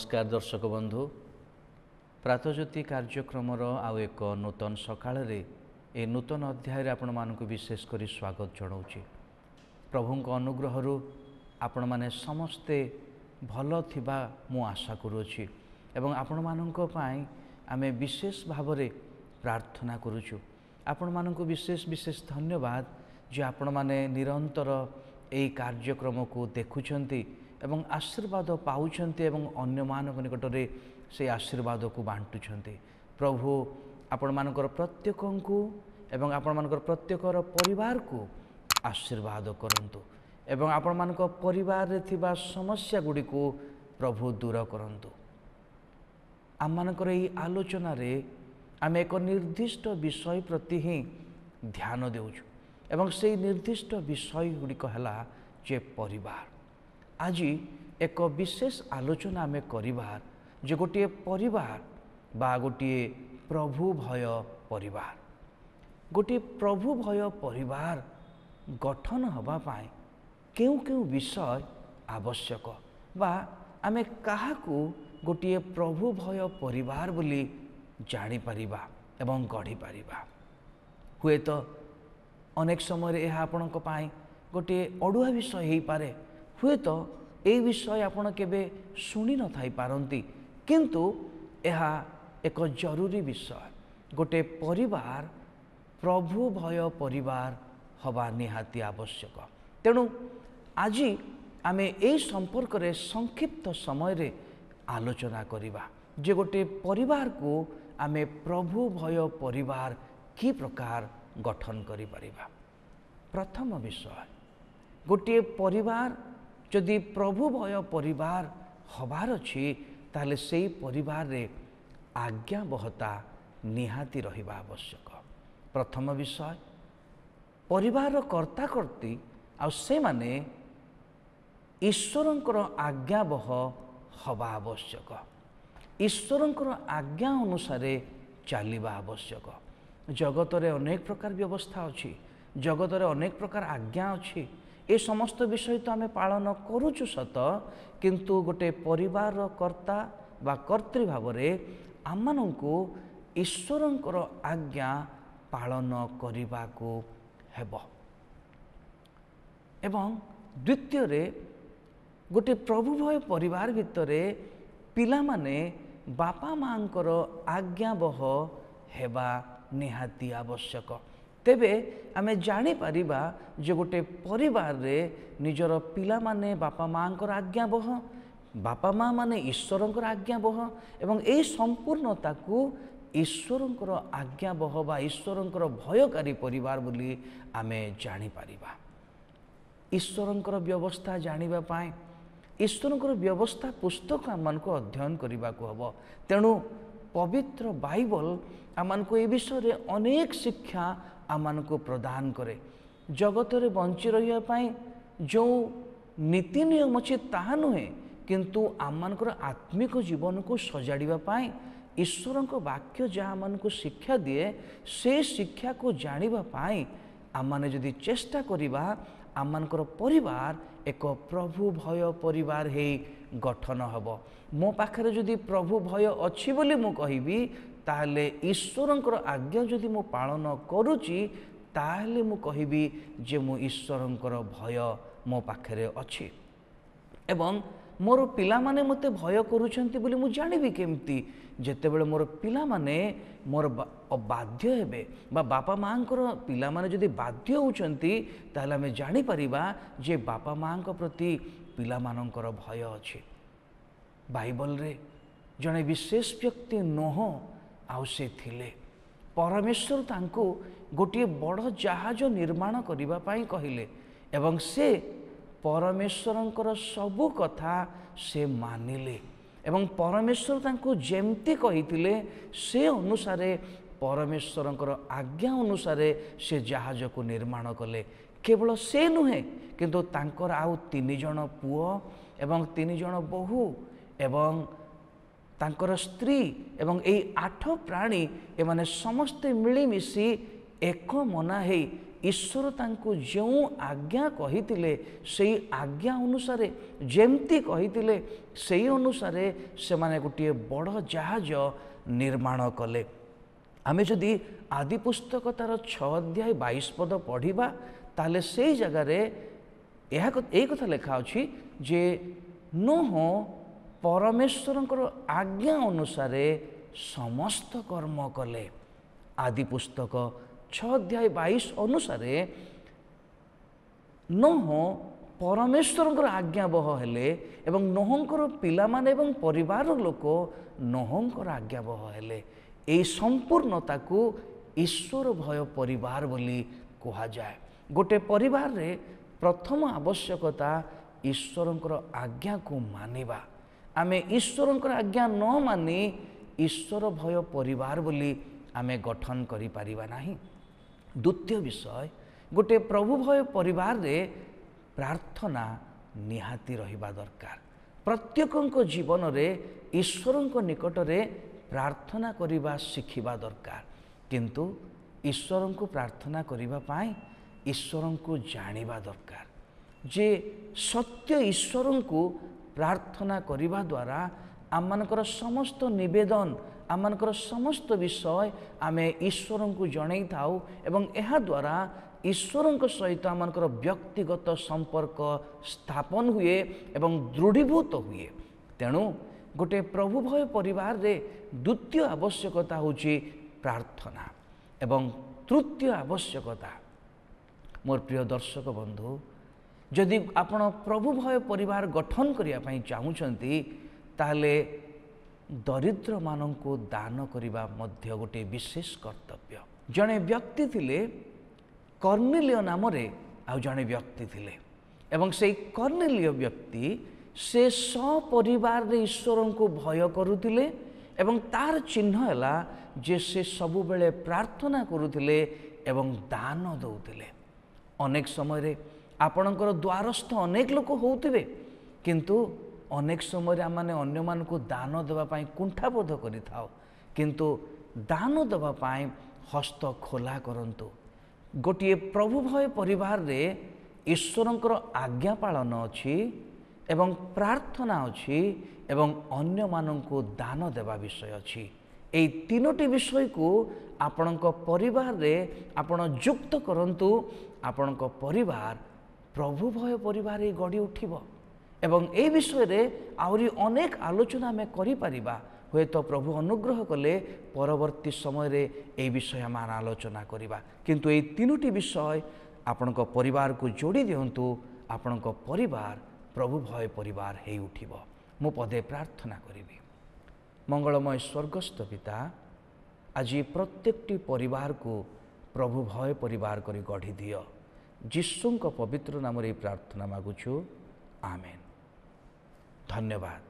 नमस्कार दर्शक बंधु प्रातज्योति कार्यक्रमर आउ एक नूतन सकाळ ए नूतन अध्याय आपण मानक विशेष करी स्वागत जनाऊँगी। प्रभु अनुग्रह आपण माने समस्ते भल थिबा मु आशा करुछि एवं आपण मानक पई आमे विशेष भाव में प्रार्थना करुछु। आपण मानक विशेष विशेष धन्यवाद जे आपण माने निरंतर एई कार्यक्रम को देखुछंती एवं आशीर्वाद पाउछंती एवं अन्य मानक निकट में से आशीर्वाद को बांटुछंती। प्रभु आपण मानकर प्रत्येक को एवं आपण मानकर प्रत्येकर परिवार को आशीर्वाद करंतु एवं आपण मानक परिवार रे थिबा समस्या गुडी को प्रभु दूर करंतु। आम मानकर एई आलोचना रे आमे एक निर्दिष्ट विषय प्रति ही ध्यान देउछु एवं से निर्दिष्ट विषय गुड़िक है जे परिवार। आज एक विशेष आलोचना आमे करिबार जे गोटे परिवार बा गोटे प्रभु भय परिवार। गोटे प्रभु भय परिवार गठन हवा पाए केउ केउ विषय आवश्यक बा आमे काहाकू गोटे प्रभु भय परिवार बोली जानी परिबा एवं गढ़ी परिबा। हुए तो अनेक समय यह आपणक पाई गोटे अड़ुआ विषय हो पारे। हुए तो यही विषय आपण केबे शुणी न थाई पारंती किंतु यह एक जरूरी विषय। गोटे परिवार प्रभु भय परिवार हवा निहाती आवश्यक। तेणु आज आमे ए संपर्क रे संक्षिप्त समय रे आलोचना करिबा जे गोटे परिवार को आमे प्रभु भय परिवार की प्रकार गठन करि परिबा। प्रथम विषय गोटे परिवार जदि प्रभु भय परिवार हबार अछि ताले सेई परिवार रे आज्ञाबहता निहाती रहिबा आवश्यक। प्रथम विषय परिवार कर्ता कर्ती आ से माने ईश्वरंकर आज्ञाबह हवा आवश्यक। ईश्वरंकर आज्ञा अनुसार चलिबा आवश्यक। जगत रे अनेक प्रकार व्यवस्था अछि, जगत रे अनेक प्रकार आज्ञा अछि। ए समस्त विषय तो आमे पालन करूछु सत किंतु गोटे परिवार कर्ता बा कर्तृ भाव रे आमनंकु ईश्वरंकर आज्ञा पालन करिबा को हेबो। एवं द्वितीय रे गोटे प्रभु भय परिवार भितरे पिला माने बापा मांकर आज्ञाबह हेबा निहाती आवश्यक। तेबे आमे जानी परिबा जे गोटे परिवार रे निजर पिला माने बापा मांकर आज्ञाबह, बापा माँ माने ईश्वरंकर आज्ञाबह एवं ए संपूर्णता को ईश्वरंकर आज्ञाबह बा ईश्वरंकर भयकारी परिवार बोली आमे जानी परिबा। ईश्वरंकर व्यवस्था जानिबा पाए ईश्वरंकर व्यवस्था पुस्तक आम को अध्ययन करने को हम। तेणु पवित्र बाइबल आम को ए विषय रे अनेक शिक्षा आम को प्रदान करे। जगत रे बंची रही जो नीति नियम अच्छे ताहा नुहे किंतु आमर आत्मिक जीवन को सजाड़ा ईश्वर वाक्य जहाँ आम को शिक्षा दिए से शिक्षा को जानापी आमने जदि चेष्टा करिबा आमर परिवार एक प्रभु भय परिवार हे गठन हब। मो पाखरे जदि प्रभु भय अच्छी बोली मु कहिबी ताहले ईश्वरंकर आज्ञा जदि मु पालन करुची ताहले मु कहिबी जे मु ईश्वरंकर भय मो पाखरे अछि। एवं मोर पिला माने मते भय करूछंती बोली मु जानिबी केमती जेतेबेले मोर पिला माने मोर बाध्य हेबे बा बापा मांकर पिला माने जदि बाध्य होउछंती ताहले हमें जानि परिबा जे बापा मांक प्रति पिला मानकर भय अछि। बाइबल रे जने विशेष व्यक्ति नोह आउ से थिले। परमेश्वर तांको गोटे बड़ जहाज निर्माण करिबा पाई कहिले एवं से परमेश्वरंकर सबु कथा से मानिले एवं परमेश्वर तांको जेमती कहिथिले से अनुसारे परमेश्वरंकर आज्ञा अनुसारे से जहाज को निर्माण कले। केवल से नुहे किंतु तांकर आउ 3 जण पुओ एवं 3 जण बहु एवं तांकर स्त्री एवं यही 8 प्राणी एमाने समस्ते मिलीमिशी एक मना है ईश्वर तांको जो आज्ञा कहितिले सेई आज्ञा अनुसार जेमती कहितिले सेई अनुसार से माने गोटे बड़ जहाज निर्माण कले। आमे जदि आदि पुस्तक तार 6 अध्याय 22 पद पढ़िबा ताले सेई जगह रे यही कथा लिखा अछि जे नोह परमेश्वरंकर आज्ञा अनुसार समस्त कर्म कले। आदि पुस्तक 6 अध्याय 22 अनुसार नोह परमेश्वरंकर आज्ञाबह हेले एवं नोहंकर पिला माने एवं परिवार लोक नोहंकर आज्ञाबह हेले। एई संपूर्णता को ईश्वर भय परिवार बोली कहा जाए। गोटे परिवार रे प्रथम आवश्यकता ईश्वरंकर आज्ञा को मानिबा। आमे ईश्वरंकर आज्ञा न मानी ईश्वर भय परिवार बोली आमे गठन करि परिबा नाही। द्वितीय विषय गोटे प्रभु भय परिवार रे प्रार्थना निहाती रहिबा दरकार। प्रत्येकंक जीवन रे ईश्वरंक निकट रे प्रार्थना करिबा शिखिबा दरकार। किंतु ईश्वरंक प्रार्थना करिबा पाई ईश्वरंक जानिबा दरकार। जे सत्य ईश्वरंक प्रार्थना करिबा द्वारा आमनकर समस्त निवेदन आमनकर समस्त विषय आमे ईश्वरंक जणै थाउ एवं एहा द्वारा ईश्वरंक सहित आमनकर व्यक्तिगत संपर्क स्थापन हुए एवं दृढ़ीभूत हुए। तेणु गोटे प्रभु भय परिवार रे द्वितीय आवश्यकता होची प्रार्थना एवं तृतीय आवश्यकता मोर प्रिय दर्शक बंधु जदि आपण प्रभु भय परिवार गठन करिया पई चाहुचंती ताले दरिद्र मानंको दान करिबा मध्य गोटे विशेष कर्तव्य। जणे व्यक्ति थिले कर्नेलिय नाम रे आ जणे व्यक्ति थिले एवं से कर्नेलिय व्यक्ति से सपरिवार रे ईश्वर को भय करुथिले एवं तार चिन्ह हैला जे से सबु बेले प्रार्थना करुथिले एवं दान दउथिले। अनेक समय रे आपणकर द्वारस्थ अनेक लोक होउथिबे किंतु अनेक समय आमने अन्य मान को दान देवा पाई कुंठाबोध करि थाओ किंतु दान देवा पाई हस्त खोला करंतु। गोटे प्रभु भय परिवार रे ईश्वरंकर आज्ञा पालन अछि एवं प्रार्थना अछि एवं अन्य मानंको दान देवा विषय अछि। एई तीनोटी विषय को आपणक परिवार रे आपण युक्त करंतु। आपणक परिवार प्रभु भय परिवार रे गढ़ी उठिबो एवं ए विषय रे आउरी अनेक आलोचना आमे करि परिबा। हुए तो प्रभु अनुग्रह कले परवर्ती समय रे ए विषय आम आलोचना करिबा। किंतु ए तीनोटी विषय आपणक परिवार को जोड़ी दियंतु। आपणक परिवार प्रभु भय परिवार हे उठिबो। मु पदे प्रार्थना करिबी। मंगलमय स्वर्गस्थ पिता आज प्रत्येकटी परिवार को प्रभु भय परिवार करी गढ़ी दियो। जिसुंक पवित्र नाम रे प्रार्थना मागुछु। आमेन। धन्यवाद।